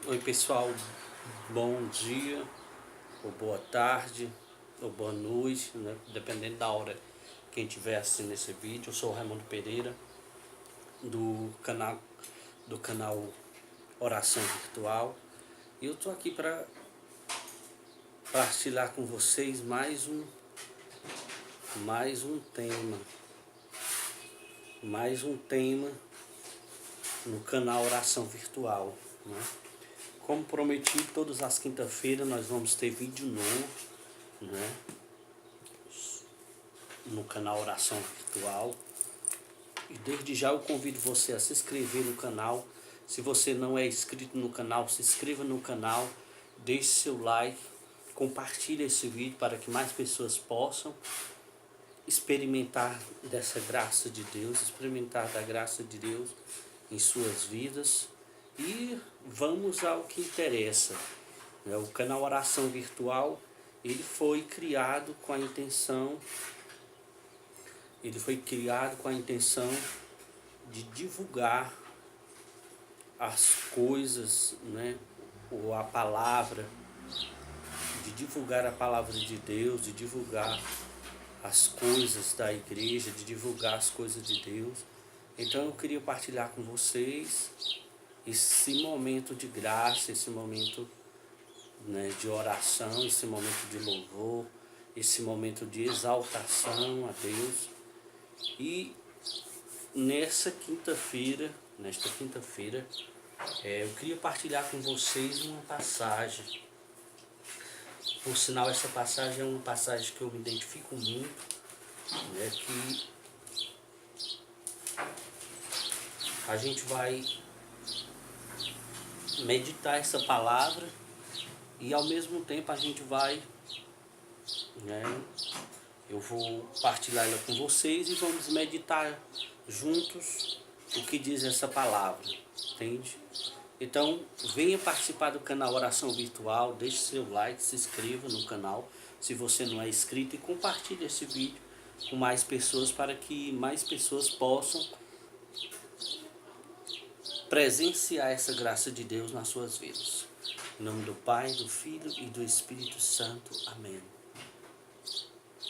Oi pessoal, bom dia, ou boa tarde, ou boa noite, né? Dependendo da hora quem estiver assistindo esse vídeo. Eu sou o Raimundo Pereira do canal Oração Virtual e eu estou aqui para partilhar com vocês mais um tema no canal Oração Virtual, né? Como prometi, todas as quintas-feiras nós vamos ter vídeo novo, né, no canal Oração Virtual. E desde já eu convido você a se inscrever no canal. Se você não é inscrito no canal, se inscreva no canal, deixe seu like, compartilhe esse vídeo para que mais pessoas possam experimentar dessa graça de Deus, experimentar da graça de Deus em suas vidas. E vamos ao que interessa. O canal Oração Virtual, ele foi criado com a intenção de divulgar as coisas, né, ou a palavra, de divulgar a palavra de Deus, de divulgar as coisas da igreja, de divulgar as coisas de Deus. Então eu queria partilhar com vocês esse momento de graça, esse momento, né, de oração, esse momento de louvor, esse momento de exaltação a Deus. E nesta quinta-feira, eu queria partilhar com vocês uma passagem. Por sinal, essa passagem é uma passagem que eu me identifico muito, né, que a gente vai meditar essa palavra e ao mesmo tempo a gente vai, né, eu vou partilhar ela com vocês e vamos meditar juntos o que diz essa palavra, entende? Então, venha participar do canal Oração Virtual, deixe seu like, se inscreva no canal, se você não é inscrito, e compartilhe esse vídeo com mais pessoas para que mais pessoas possam presenciar essa graça de Deus nas suas vidas. Em nome do Pai, do Filho e do Espírito Santo. Amém.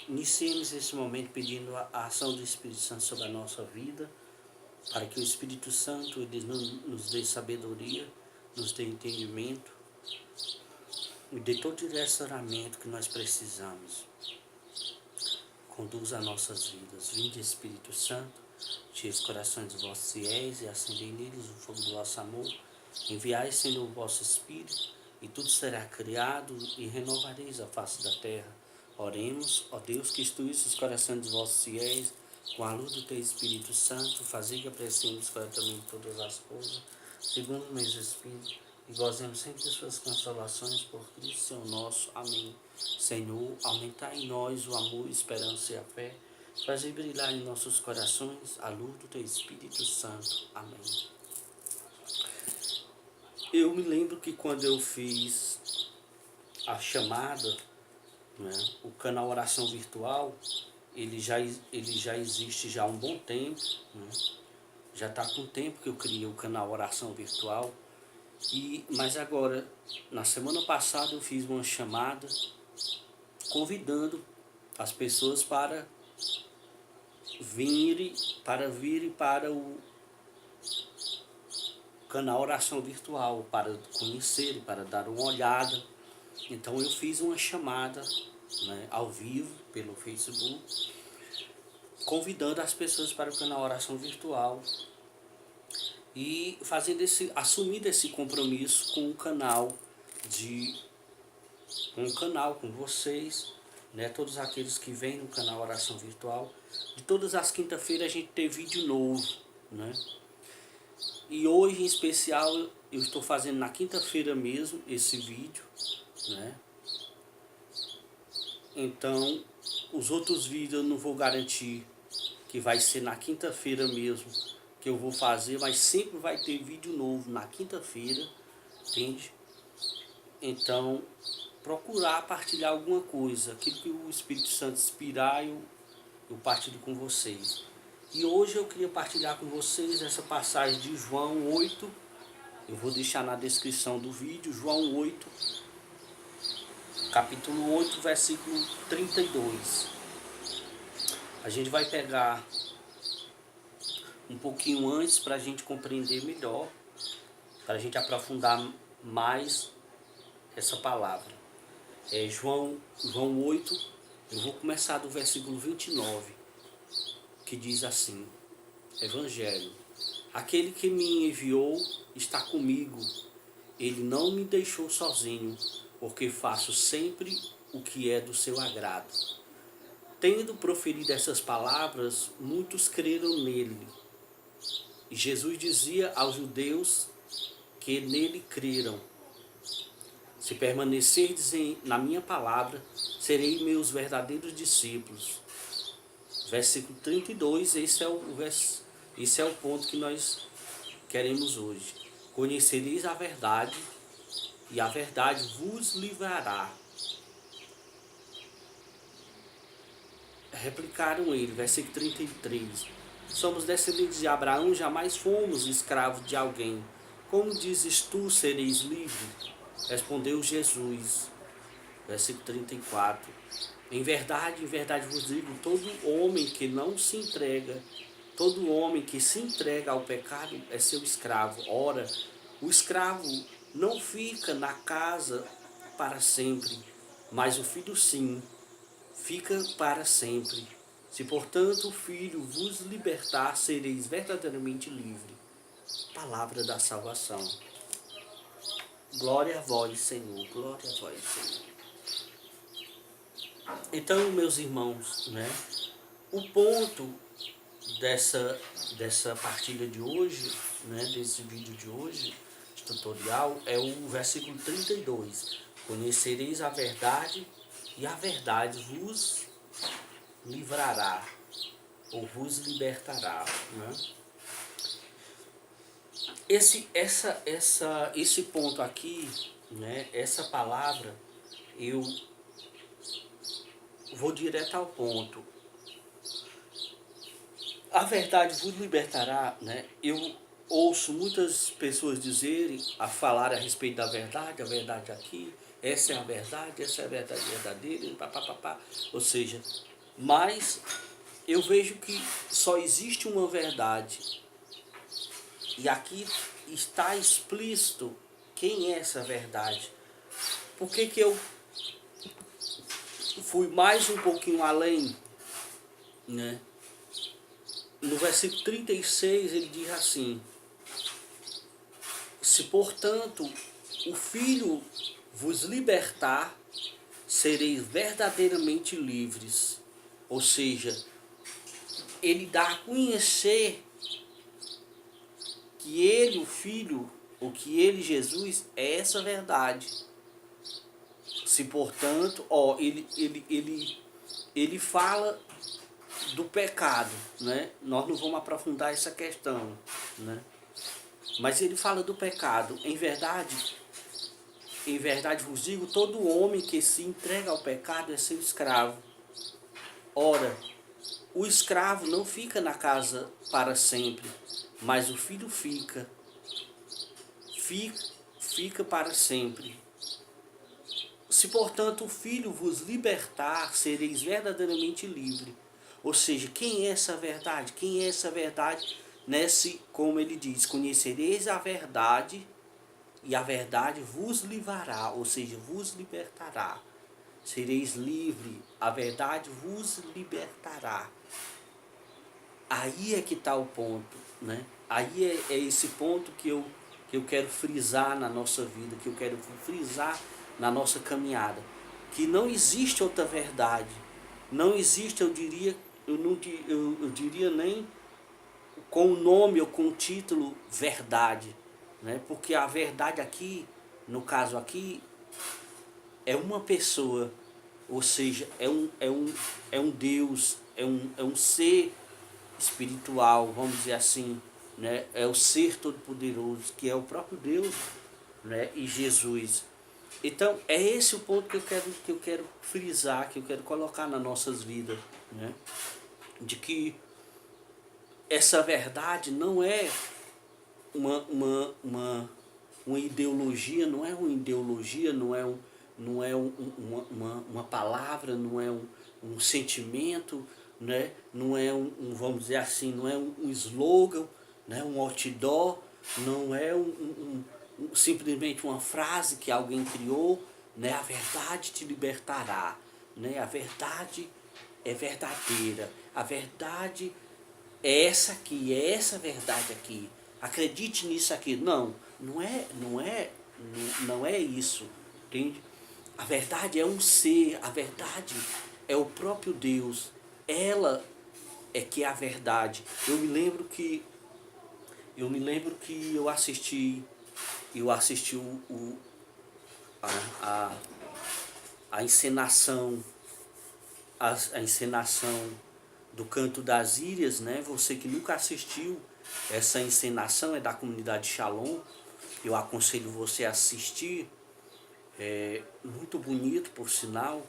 Iniciemos esse momento pedindo a ação do Espírito Santo sobre a nossa vida, para que o Espírito Santo ele nos dê sabedoria, nos dê entendimento e dê todo o direcionamento que nós precisamos. Conduza as nossas vidas. Vinde, Espírito Santo, enchei os corações dos vossos fiéis e acendei neles o fogo do vosso amor. Enviai, Senhor, o vosso Espírito, e tudo será criado, e renovareis a face da terra. Oremos, ó Deus, que instruísse os corações dos vossos fiéis, com a luz do teu Espírito Santo, fazei que apreciemos corretamente todas as coisas, segundo o mesmo Espírito, e gozemos sempre de suas consolações por Cristo, Senhor nosso. Amém. Senhor, aumentai em nós o amor, a esperança e a fé, fazei brilhar em nossos corações a luz do teu Espírito Santo. Amém. Eu me lembro que quando eu fiz a chamada, né, o canal Oração Virtual, ele já existe já há um bom tempo, né? Já está com tempo que eu criei o canal Oração Virtual. Mas agora, na semana passada, eu fiz uma chamada convidando as pessoas para virem para o canal Oração Virtual, para conhecer, para dar uma olhada. Então eu fiz uma chamada, né, ao vivo pelo Facebook, convidando as pessoas para o canal Oração Virtual e assumindo esse compromisso com com vocês, né, todos aqueles que vêm no canal Oração Virtual. De todas as quintas-feiras a gente tem vídeo novo, né? E hoje em especial eu estou fazendo na quinta-feira mesmo esse vídeo, né? Então os outros vídeos eu não vou garantir que vai ser na quinta-feira mesmo que eu vou fazer, mas sempre vai ter vídeo novo na quinta-feira, entende? Então, procurar partilhar alguma coisa, aquilo que o Espírito Santo inspirar, eu partilho com vocês. E hoje eu queria partilhar com vocês essa passagem de João 8, Eu vou deixar na descrição do vídeo, João 8, capítulo 8, versículo 32. A gente vai pegar um pouquinho antes para a gente compreender melhor, para a gente aprofundar mais essa palavra. É João 8, eu vou começar do versículo 29, que diz assim: Evangelho, aquele que me enviou está comigo, ele não me deixou sozinho, porque faço sempre o que é do seu agrado. Tendo proferido essas palavras, muitos creram nele. E Jesus dizia aos judeus que nele creram: se permanecerdes na minha palavra, serei meus verdadeiros discípulos. Versículo 32, esse é o ponto que nós queremos hoje. Conhecereis a verdade, e a verdade vos livrará. Replicaram ele, versículo 33. Somos descendentes de Abraão, jamais fomos escravos de alguém. Como dizes tu, sereis livre? Respondeu Jesus, versículo 34. Em verdade vos digo, todo homem que não se entrega, todo homem que se entrega ao pecado é seu escravo. Ora, o escravo não fica na casa para sempre, mas o filho sim, fica para sempre. Se, portanto, o Filho vos libertar, sereis verdadeiramente livre. Palavra da salvação. Glória a vós, Senhor. Glória a vós, Senhor. Então, meus irmãos, né, o ponto dessa partilha de hoje, né, desse vídeo de hoje, tutorial, é o versículo 32. Conhecereis a verdade, e a verdade vos livrará, ou vos libertará, né? Esse ponto aqui, né, essa palavra, eu vou direto ao ponto. A verdade vos libertará, né? Eu ouço muitas pessoas falar a respeito da verdade, a verdade aqui, essa é a verdade, essa é a verdade verdadeira, papapá. Ou seja, mas eu vejo que só existe uma verdade. E aqui está explícito quem é essa verdade. Por que eu fui mais um pouquinho além, né? No versículo 36 ele diz assim: se portanto o Filho vos libertar, sereis verdadeiramente livres. Ou seja, ele dá a conhecer que ele, o Filho, ou que ele, Jesus, é essa verdade. Se portanto, ele fala do pecado, né? Nós não vamos aprofundar essa questão, né? Mas ele fala do pecado. Em verdade vos digo, todo homem que se entrega ao pecado é seu escravo. Ora, o escravo não fica na casa para sempre, mas o filho fica para sempre. Se, portanto, o Filho vos libertar, sereis verdadeiramente livre. Ou seja, quem é essa verdade? Quem é essa verdade? Como ele diz, conhecereis a verdade, e a verdade vos livrará, ou seja, vos libertará. Sereis livre, a verdade vos libertará. Aí é que está o ponto, né? Aí é esse ponto que eu quero frisar na nossa vida, que eu quero frisar na nossa caminhada. Que não existe outra verdade. Não existe, eu diria nem com o nome ou com o título verdade, né? Porque a verdade aqui, no caso aqui, é uma pessoa, ou seja, é um Deus, é um ser espiritual, vamos dizer assim, né? É o ser todo-poderoso, que é o próprio Deus, né? E Jesus. Então, é esse o ponto que eu quero frisar, que eu quero colocar nas nossas vidas, né? De que essa verdade não é uma uma ideologia, não é uma palavra, não é um sentimento, né? Não é vamos dizer assim, não é um slogan, né? Um outdoor, não é simplesmente uma frase que alguém criou, né? A verdade te libertará, né? A verdade é verdadeira, a verdade é essa aqui, é essa verdade aqui. Acredite nisso aqui. Não é isso, entende? A verdade é um ser, a verdade é o próprio Deus. Ela é que é a verdade. Eu me lembro que eu assisti a, a, a encenação, a encenação do Canto das Ilhas, né? Você que nunca assistiu, essa encenação é da comunidade Shalom. Eu aconselho você a assistir. É muito bonito, por sinal.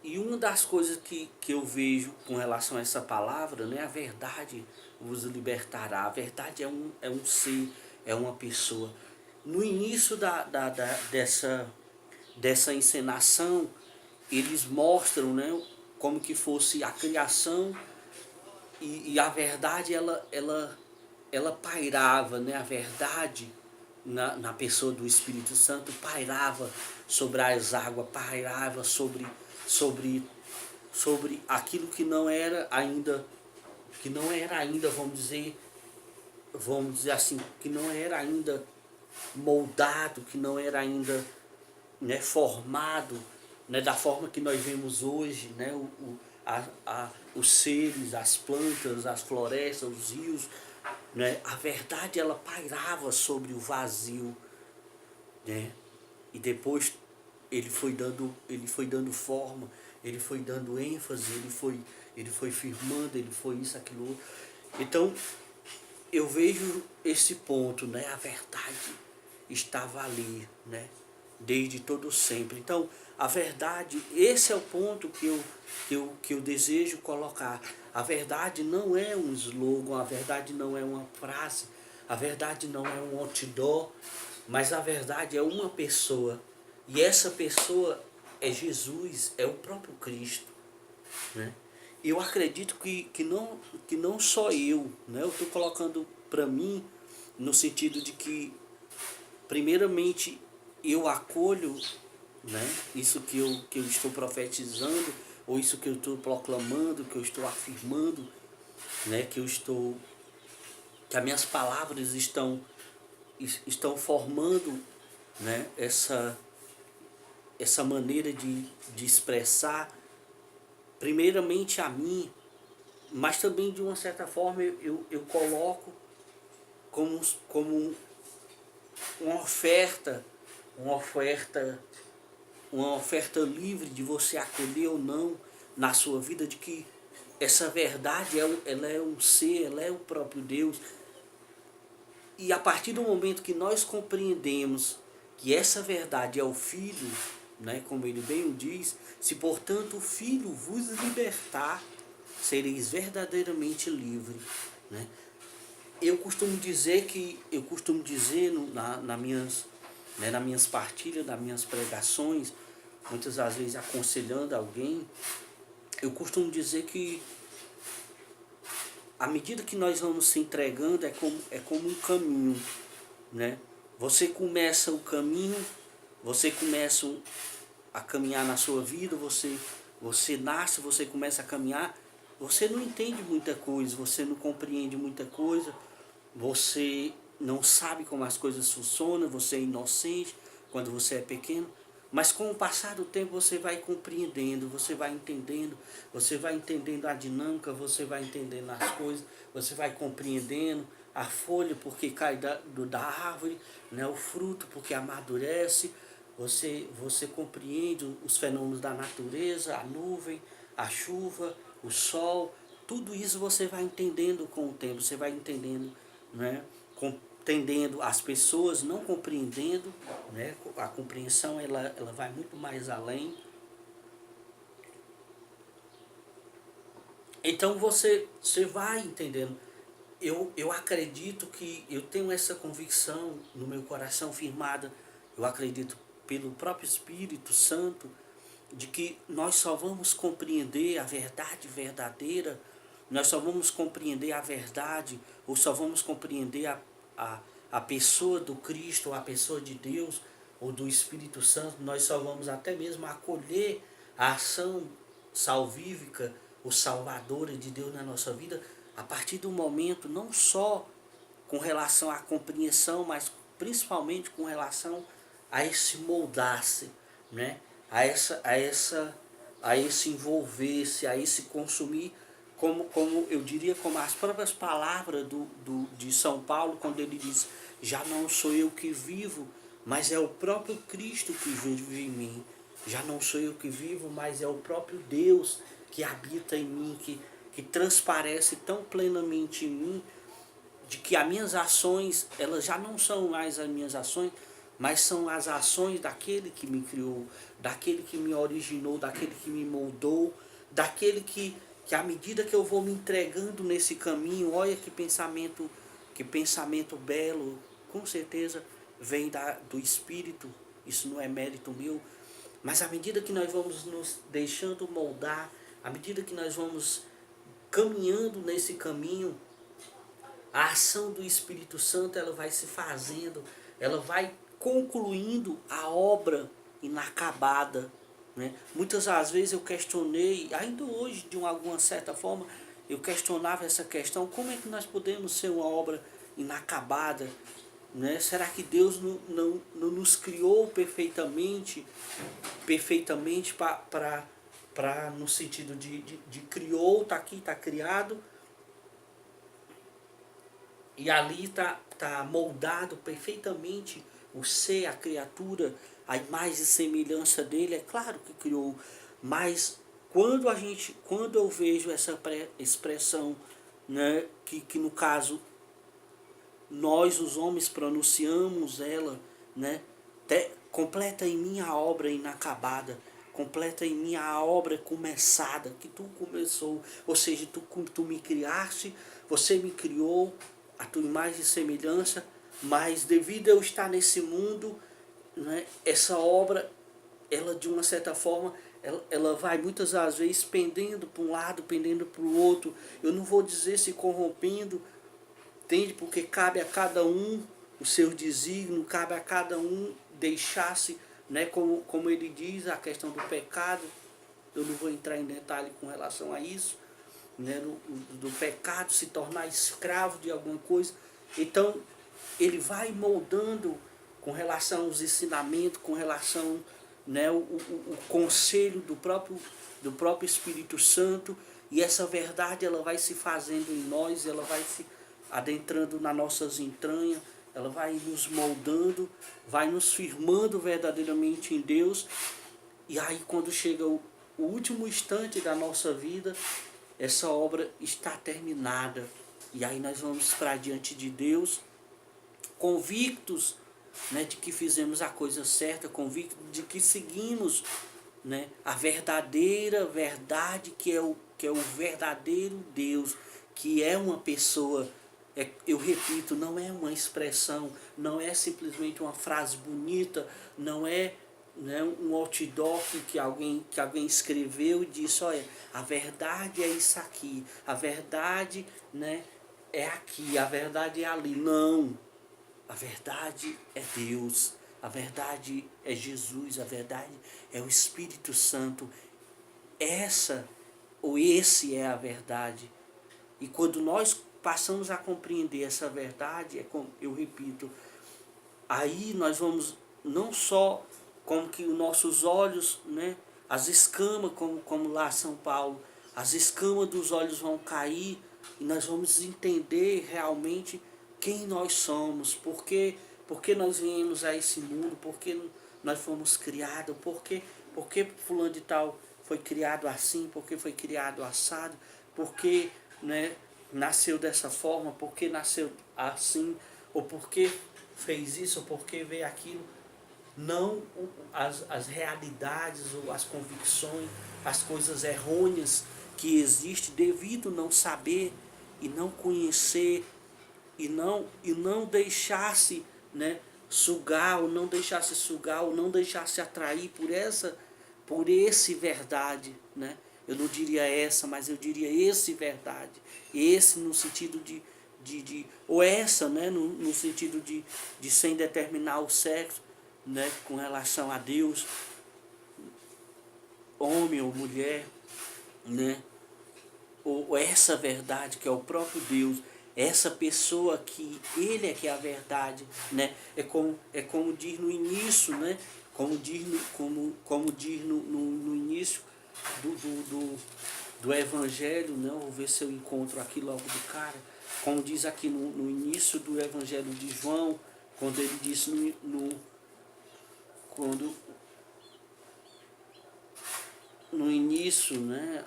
E uma das coisas que eu vejo com relação a essa palavra, né? A verdade vos libertará. A verdade é um ser, é uma pessoa. No início dessa encenação, eles mostram, né, como que fosse a criação e a verdade ela pairava, né? A verdade na pessoa do Espírito Santo pairava sobre as águas, pairava sobre, sobre aquilo que não era ainda, vamos dizer assim, que não era ainda moldado, que não era ainda, né, formado, né, da forma que nós vemos hoje, né, os seres, as plantas, as florestas, os rios, né, a verdade ela pairava sobre o vazio, né, e depois ele foi dando forma, ele foi dando ênfase, ele foi firmando, ele foi isso, aquilo outro. Então eu vejo esse ponto, né, a verdade estava ali, né, desde todo sempre. Então, a verdade, esse é o ponto que eu desejo colocar. A verdade não é um slogan, a verdade não é uma frase, a verdade não é um outdoor, mas a verdade é uma pessoa. E essa pessoa é Jesus, é o próprio Cristo, né? Eu acredito que não só eu, né? Eu estou colocando para mim no sentido de que primeiramente eu acolho, né, isso que eu estou profetizando, ou isso que eu estou proclamando, que eu estou afirmando, né, que as minhas palavras estão formando, né, essa maneira de expressar primeiramente a mim, mas também de uma certa forma eu coloco como uma oferta, uma oferta, uma oferta livre de você acolher ou não na sua vida, de que essa verdade ela é um ser, ela é o próprio Deus. E a partir do momento que nós compreendemos que essa verdade é o Filho, né, como ele bem o diz, se portanto o Filho vos libertar, sereis verdadeiramente livres, né? Eu costumo dizer nas minhas partilhas, nas minhas pregações, muitas das vezes aconselhando alguém, eu costumo dizer que à medida que nós vamos se entregando é como um caminho, né? Você começa o caminho, você começa a caminhar na sua vida, você nasce, você começa a caminhar, você não entende muita coisa, você não compreende muita coisa, você não sabe como as coisas funcionam, você é inocente quando você é pequeno, mas com o passar do tempo você vai compreendendo, você vai entendendo a dinâmica, você vai entendendo as coisas, você vai compreendendo a folha porque cai da árvore, né, o fruto porque amadurece, você compreende os fenômenos da natureza, a nuvem, a chuva, o sol, tudo isso você vai entendendo com o tempo, você vai entendendo, né, entendendo as pessoas, não compreendendo, né, a compreensão ela vai muito mais além. Então você vai entendendo. eu acredito que eu tenho essa convicção no meu coração firmada, eu acredito pelo próprio Espírito Santo, de que nós só vamos compreender a verdade verdadeira, nós só vamos compreender a verdade, ou só vamos compreender a pessoa do Cristo, ou a pessoa de Deus, ou do Espírito Santo, nós só vamos até mesmo acolher a ação salvífica ou salvadora de Deus na nossa vida, a partir do momento, não só com relação à compreensão, mas principalmente com relação a esse moldar-se, né? A esse envolver-se, a esse consumir, como eu diria, como as próprias palavras de São Paulo, quando ele diz, já não sou eu que vivo, mas é o próprio Cristo que vive em mim. Já não sou eu que vivo, mas é o próprio Deus que habita em mim, que transparece tão plenamente em mim, de que as minhas ações, elas já não são mais as minhas ações, mas são as ações daquele que me criou, daquele que me originou, daquele que me moldou, daquele que à medida que eu vou me entregando nesse caminho, olha que pensamento belo, com certeza vem do Espírito, isso não é mérito meu, mas à medida que nós vamos nos deixando moldar, à medida que nós vamos caminhando nesse caminho, a ação do Espírito Santo ela vai se fazendo, ela vai concluindo a obra inacabada. Né? Muitas das vezes eu questionei, ainda hoje de alguma certa forma, eu questionava essa questão, como é que nós podemos ser uma obra inacabada? Né? Será que Deus não nos criou perfeitamente para no sentido de criou, está aqui, está criado, e ali está moldado perfeitamente o ser, a criatura, a imagem e semelhança dele, é claro que criou, mas quando eu vejo essa expressão, né, que no caso nós os homens pronunciamos ela, né, completa em mim a obra inacabada, completa em mim a obra começada, que tu começou, ou seja, tu me criaste, você me criou, a tua imagem e semelhança, mas devido a eu estar nesse mundo, né, essa obra, ela de uma certa forma, ela vai muitas das vezes pendendo para um lado, pendendo para o outro, eu não vou dizer se corrompendo, entende? Porque cabe a cada um o seu desígnio, cabe a cada um deixar-se, né, como ele diz, a questão do pecado, eu não vou entrar em detalhe com relação a isso, né, do pecado, se tornar escravo de alguma coisa. Então, ele vai moldando com relação aos ensinamentos, com relação, né, o conselho do próprio Espírito Santo, e essa verdade ela vai se fazendo em nós, ela vai se adentrando nas nossas entranhas, ela vai nos moldando, vai nos firmando verdadeiramente em Deus, e aí quando chega o último instante da nossa vida, essa obra está terminada. E aí nós vamos para diante de Deus, convictos, né, de que fizemos a coisa certa, convictos de que seguimos, né, a verdadeira verdade, que é o verdadeiro Deus, que é uma pessoa. Eu repito, não é uma expressão, não é simplesmente uma frase bonita, não é, né, um outdoor que alguém escreveu e disse, olha, a verdade é isso aqui, a verdade, né, é aqui, a verdade é ali. Não, a verdade é Deus, a verdade é Jesus, a verdade é o Espírito Santo. Essa ou esse é a verdade. E quando nós passamos a compreender essa verdade, eu repito, aí nós vamos não só como que os nossos olhos, né, as escamas, como lá São Paulo, as escamas dos olhos vão cair e nós vamos entender realmente quem nós somos, porque nós viemos a esse mundo, porque nós fomos criados, porque fulano de tal foi criado assim, porque foi criado assado, porque, né, nasceu dessa forma, porque nasceu assim, ou porque fez isso, ou porque veio aquilo. Não as realidades ou as convicções, as coisas errôneas que existem devido não saber, e não conhecer, e não deixar-se, né, sugar, ou não deixar-se sugar, ou não deixar-se atrair por esse verdade, né? Eu não diria essa, mas eu diria esse verdade. Esse no sentido ou essa, né, no sentido de sem determinar o sexo, né, com relação a Deus, homem ou mulher, né? Ou essa verdade que é o próprio Deus, essa pessoa que ele é que é a verdade, né? É como diz no início, né? Como diz no início do Evangelho, né? Vou ver se eu encontro aqui logo do cara. Como diz aqui no início do Evangelho de João, quando ele diz quando no início, né,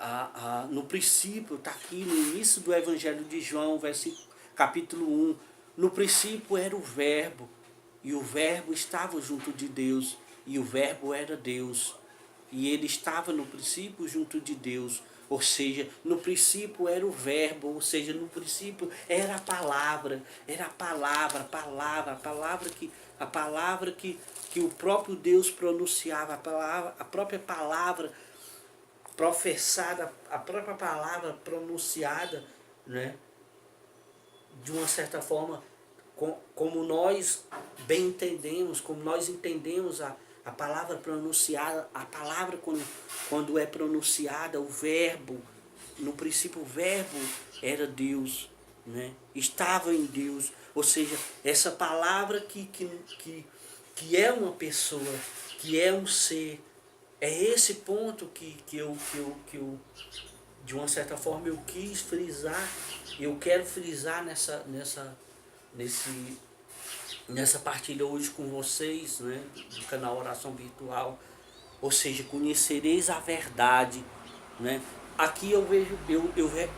no princípio, está aqui no início do Evangelho de João, capítulo 1, no princípio era o Verbo, e o Verbo estava junto de Deus, e o Verbo era Deus, e ele estava no princípio junto de Deus, ou seja, no princípio era o Verbo, ou seja, no princípio era a palavra que o próprio Deus pronunciava, a própria palavra professada, a própria palavra pronunciada, né, de uma certa forma, como nós bem entendemos, como nós entendemos a palavra pronunciada, a palavra quando é pronunciada, o verbo, no princípio o verbo era Deus, né, estava em Deus, ou seja, essa palavra que é uma pessoa, que é um ser, é esse ponto que eu, de uma certa forma, eu quis frisar, eu quero frisar nesse, nessa partilha hoje com vocês, né, do canal Oração Virtual, ou seja, conhecereis a verdade, né? Aqui eu vejo,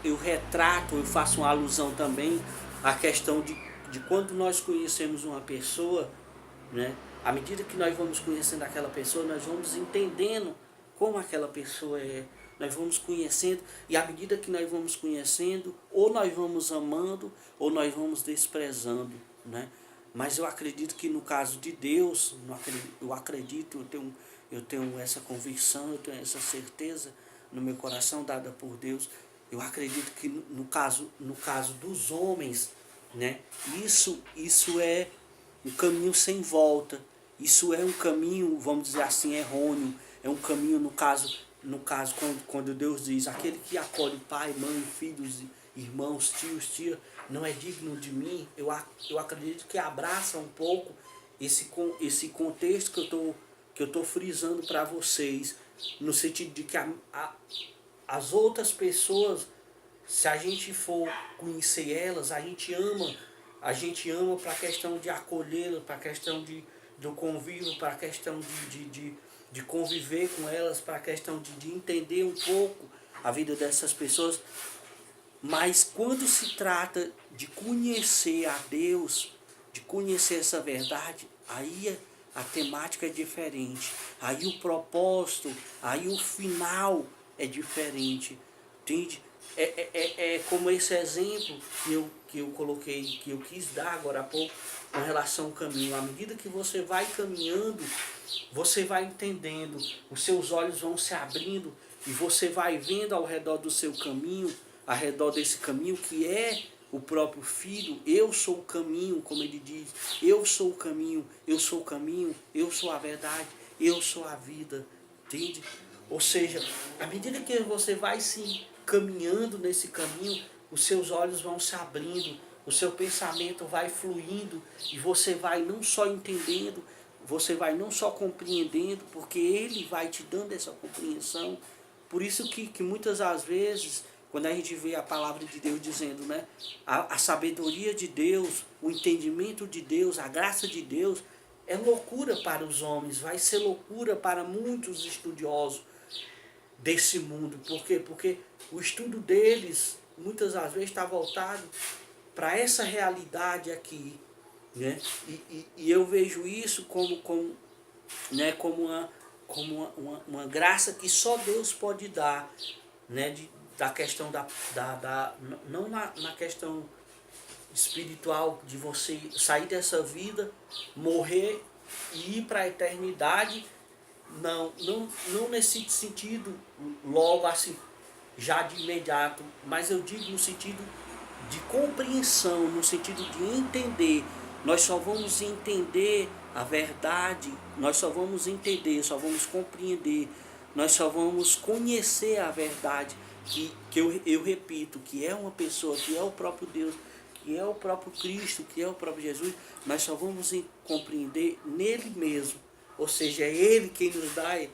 eu retrato, eu faço uma alusão também à questão de quando nós conhecemos uma pessoa, né? À medida que nós vamos conhecendo aquela pessoa, nós vamos entendendo como aquela pessoa é. Nós vamos conhecendo, e à medida que nós vamos conhecendo, ou nós vamos amando, ou nós vamos desprezando, né? Mas eu acredito que no caso de Deus, eu tenho essa convicção, eu tenho essa certeza no meu coração dada por Deus. Eu acredito que no caso dos homens, né? Isso é um caminho sem volta. Isso é um caminho, vamos dizer assim, errôneo. É um caminho, no caso quando Deus diz, aquele que acolhe pai, mãe, filhos, irmãos, tios, tia, não é digno de mim. Eu acredito que abraça um pouco esse contexto que eu tô frisando para vocês, no sentido de que as outras pessoas, se a gente for conhecer elas, a gente ama para a questão de acolhê-las, para a questão do convívio, para a questão de conviver com elas, para a questão de entender um pouco a vida dessas pessoas. Mas quando se trata de conhecer a Deus, de conhecer essa verdade, aí a temática é diferente. Aí o propósito, aí o final é diferente. Entende? É como esse exemplo que eu coloquei, que eu quis dar agora há pouco, com relação ao caminho. À medida que você vai caminhando, você vai entendendo, os seus olhos vão se abrindo e você vai vendo ao redor do seu caminho, ao redor desse caminho que é o próprio Filho. Eu sou o caminho, como ele diz, eu sou o caminho, eu sou o caminho, eu sou a verdade, eu sou a vida, entende? Ou seja, à medida que você vai se caminhando nesse caminho, os seus olhos vão se abrindo, o seu pensamento vai fluindo e você vai não só entendendo, você vai não só compreendendo, porque ele vai te dando essa compreensão. Por isso que muitas das vezes, quando a gente vê a palavra de Deus dizendo, né, a sabedoria de Deus, o entendimento de Deus, a graça de Deus, é loucura para os homens, vai ser loucura para muitos estudiosos desse mundo. Por quê? Porque o estudo deles, muitas das vezes, está voltado para essa realidade aqui, né? E eu vejo isso né, como uma graça que só Deus pode dar, né? da questão não na questão espiritual de você sair dessa vida, morrer e ir para a eternidade, não nesse sentido logo assim, já de imediato, mas eu digo no sentido de compreensão, no sentido de entender. Nós só vamos entender a verdade, nós só vamos entender, só vamos compreender, nós só vamos conhecer a verdade, que eu repito, que é uma pessoa, que é o próprio Deus, que é o próprio Cristo, que é o próprio Jesus, nós só vamos compreender nele mesmo. Ou seja, é ele quem nos dá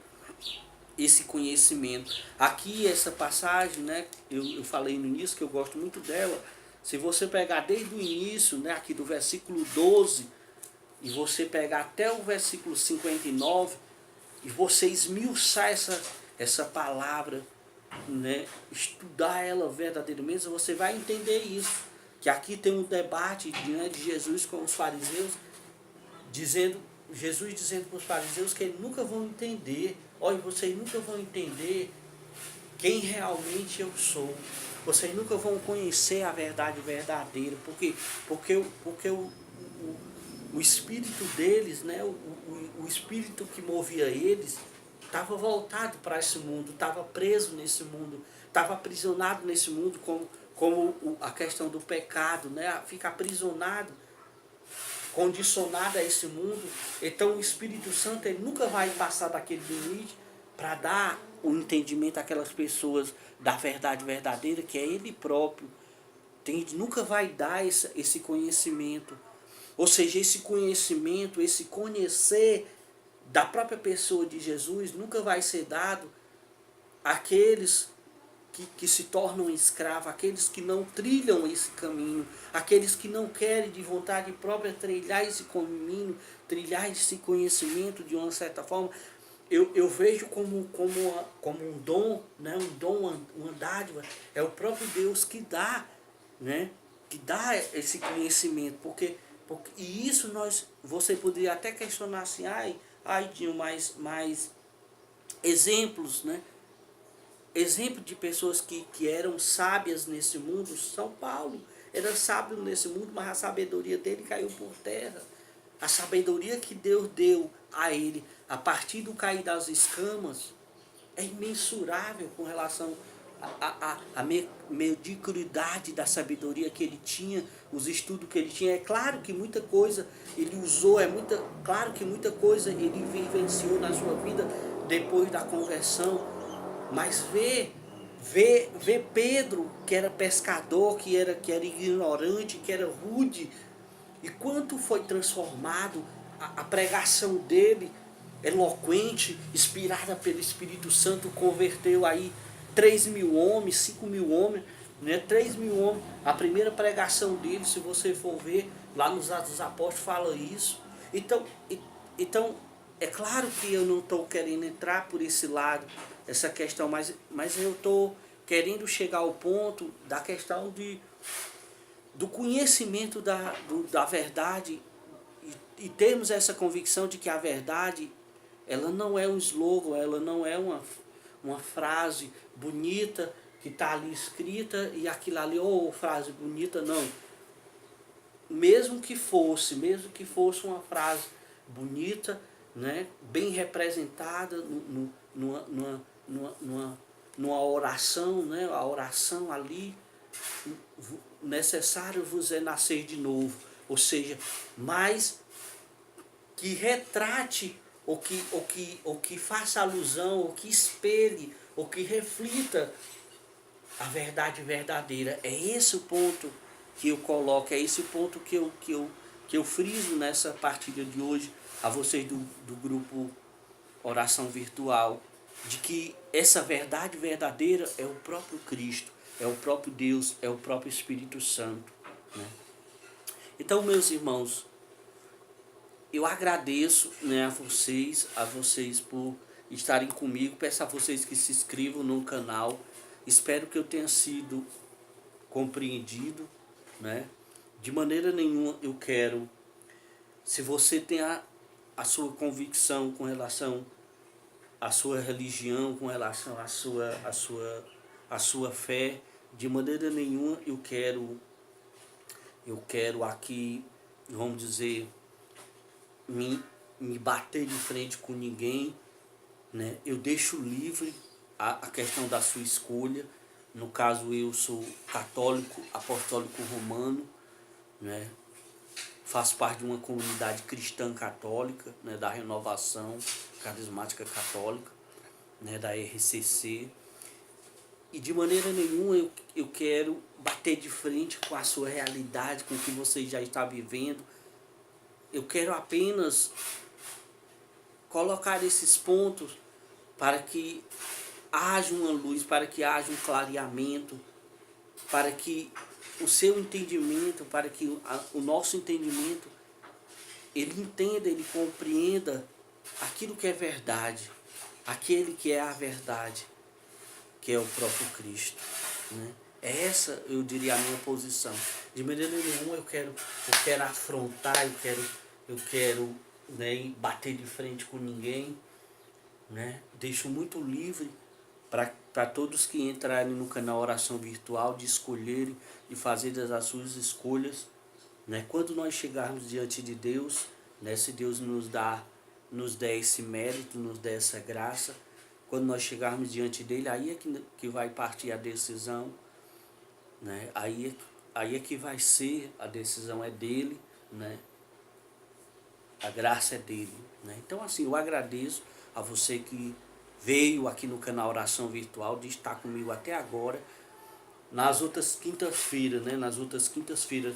esse conhecimento. Aqui essa passagem, né, eu falei no início que eu gosto muito dela. Se você pegar desde o início, né, aqui do versículo 12, e você pegar até o versículo 59, e você esmiuçar essa palavra, né, estudar ela verdadeiramente, você vai entender isso. Que aqui tem um debate, né, de Jesus com os fariseus, Jesus dizendo para os fariseus que eles nunca vão entender, olha, vocês nunca vão entender quem realmente eu sou. Vocês nunca vão conhecer a verdade verdadeira, porque o espírito deles, né, o espírito que movia eles, estava voltado para esse mundo, estava preso nesse mundo, estava aprisionado nesse mundo, como a questão do pecado, né, fica aprisionado, condicionado a esse mundo. Então o Espírito Santo ele nunca vai passar daquele limite para dar o entendimento àquelas pessoas da verdade verdadeira, que é ele próprio. Nunca vai dar esse conhecimento. Ou seja, esse conhecimento, esse conhecer da própria pessoa de Jesus nunca vai ser dado àqueles que se tornam escravos, aqueles que não trilham esse caminho, aqueles que não querem de vontade própria trilhar esse caminho, trilhar esse conhecimento de uma certa forma. Eu vejo como um dom, né? Um dom, uma dádiva, é o próprio Deus que dá, né? Que dá esse conhecimento, porque e isso você poderia até questionar assim, Dinho, mais exemplos, né? Exemplo de pessoas que eram sábias nesse mundo. São Paulo era sábio nesse mundo, mas a sabedoria dele caiu por terra. A sabedoria que Deus deu a ele a partir do cair das escamas é imensurável com relação à mediocridade da sabedoria que ele tinha, os estudos que ele tinha. É claro que muita coisa ele usou, claro que muita coisa ele vivenciou na sua vida depois da conversão, mas vê Pedro, que era pescador, que era ignorante, que era rude, e quanto foi transformado a pregação dele, eloquente, inspirada pelo Espírito Santo, converteu aí 3.000 homens, 5.000 homens, né? 3.000 homens. A primeira pregação dele, se você for ver, lá nos Atos dos Apóstolos fala isso. Então é claro que eu não estou querendo entrar por esse lado, essa questão, mas eu estou querendo chegar ao ponto da questão do conhecimento da verdade e termos essa convicção de que a verdade, ela não é um slogan, ela não é uma frase bonita que está ali escrita e aquilo ali, frase bonita, não. Mesmo que fosse uma frase bonita, né, bem representada numa oração, né, a oração ali, necessário vos é nascer de novo, ou seja, mas que retrate, ou que faça alusão, ou que espelhe, ou que reflita a verdade verdadeira. É esse o ponto que eu coloco, é esse o ponto que eu friso nessa partilha de hoje a vocês do grupo Oração Virtual, de que essa verdade verdadeira é o próprio Cristo, é o próprio Deus, é o próprio Espírito Santo, né? Então, meus irmãos, eu agradeço, né, a vocês por estarem comigo. Peço a vocês que se inscrevam no canal. Espero que eu tenha sido compreendido, né? De maneira nenhuma eu quero, se você tem a sua convicção com relação à sua religião, com relação à sua a sua fé. De maneira nenhuma eu quero aqui, vamos dizer, me bater de frente com ninguém, né? Eu deixo livre a questão da sua escolha. No caso, eu sou católico, apostólico romano, né? Faço parte de uma comunidade cristã católica, né? Da Renovação Carismática Católica, né? Da RCC. E de maneira nenhuma eu quero bater de frente com a sua realidade, com o que você já está vivendo. Eu quero apenas colocar esses pontos para que haja uma luz, para que haja um clareamento, para que o seu entendimento, para que o nosso entendimento, ele entenda, ele compreenda aquilo que é verdade, aquele que é a verdade, que é o próprio Cristo, né? Essa, eu diria, a minha posição. De maneira nenhuma eu quero afrontar, eu quero, né, bater de frente com ninguém, né? Deixo muito livre para todos que entrarem no canal Oração Virtual, de escolherem e fazerem as suas escolhas, né? Quando nós chegarmos diante de Deus, né, se Deus nos der esse mérito, nos der essa graça, quando nós chegarmos diante dele, aí é que vai partir a decisão, né? Aí é que vai ser, a decisão é dele, né? A graça é dele, né? Então, assim, eu agradeço a você que veio aqui no canal Oração Virtual, de estar comigo até agora. Nas outras quintas-feiras, né? Nas outras quintas-feiras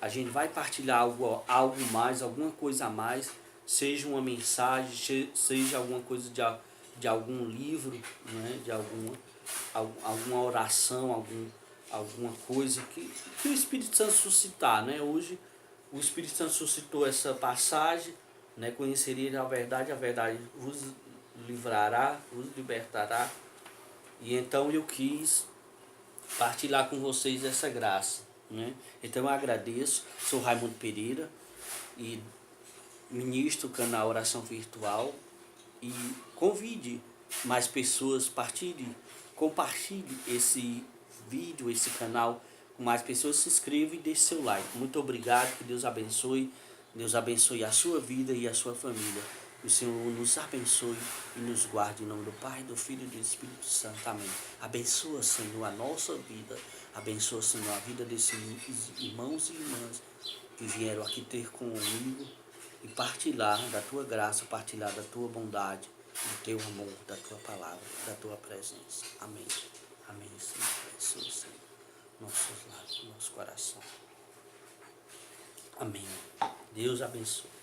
a gente vai partilhar algo mais, alguma coisa a mais, seja uma mensagem, seja alguma coisa de algum livro, né? De alguma oração, alguma coisa que o Espírito Santo suscitar, né? Hoje o Espírito Santo suscitou essa passagem, né? Conheceria a verdade vos livrará, vos libertará. E então eu quis partilhar com vocês essa graça, né? Então eu agradeço, sou Raimundo Pereira e ministro o canal Oração Virtual, e convide mais pessoas, compartilhe esse vídeo, esse canal com mais pessoas, se inscreva e deixe seu like. Muito obrigado, que Deus abençoe a sua vida e a sua família. O Senhor nos abençoe e nos guarde em nome do Pai, do Filho e do Espírito Santo. Amém. Abençoa, Senhor, a nossa vida. Abençoa, Senhor, a vida desses irmãos e irmãs que vieram aqui ter comigo e partilhar da tua graça, partilhar da tua bondade, do teu amor, da tua palavra, da tua presença. Amém. Amém, Senhor. Abençoa, Senhor, nossos lábios, nosso coração. Amém. Deus abençoe.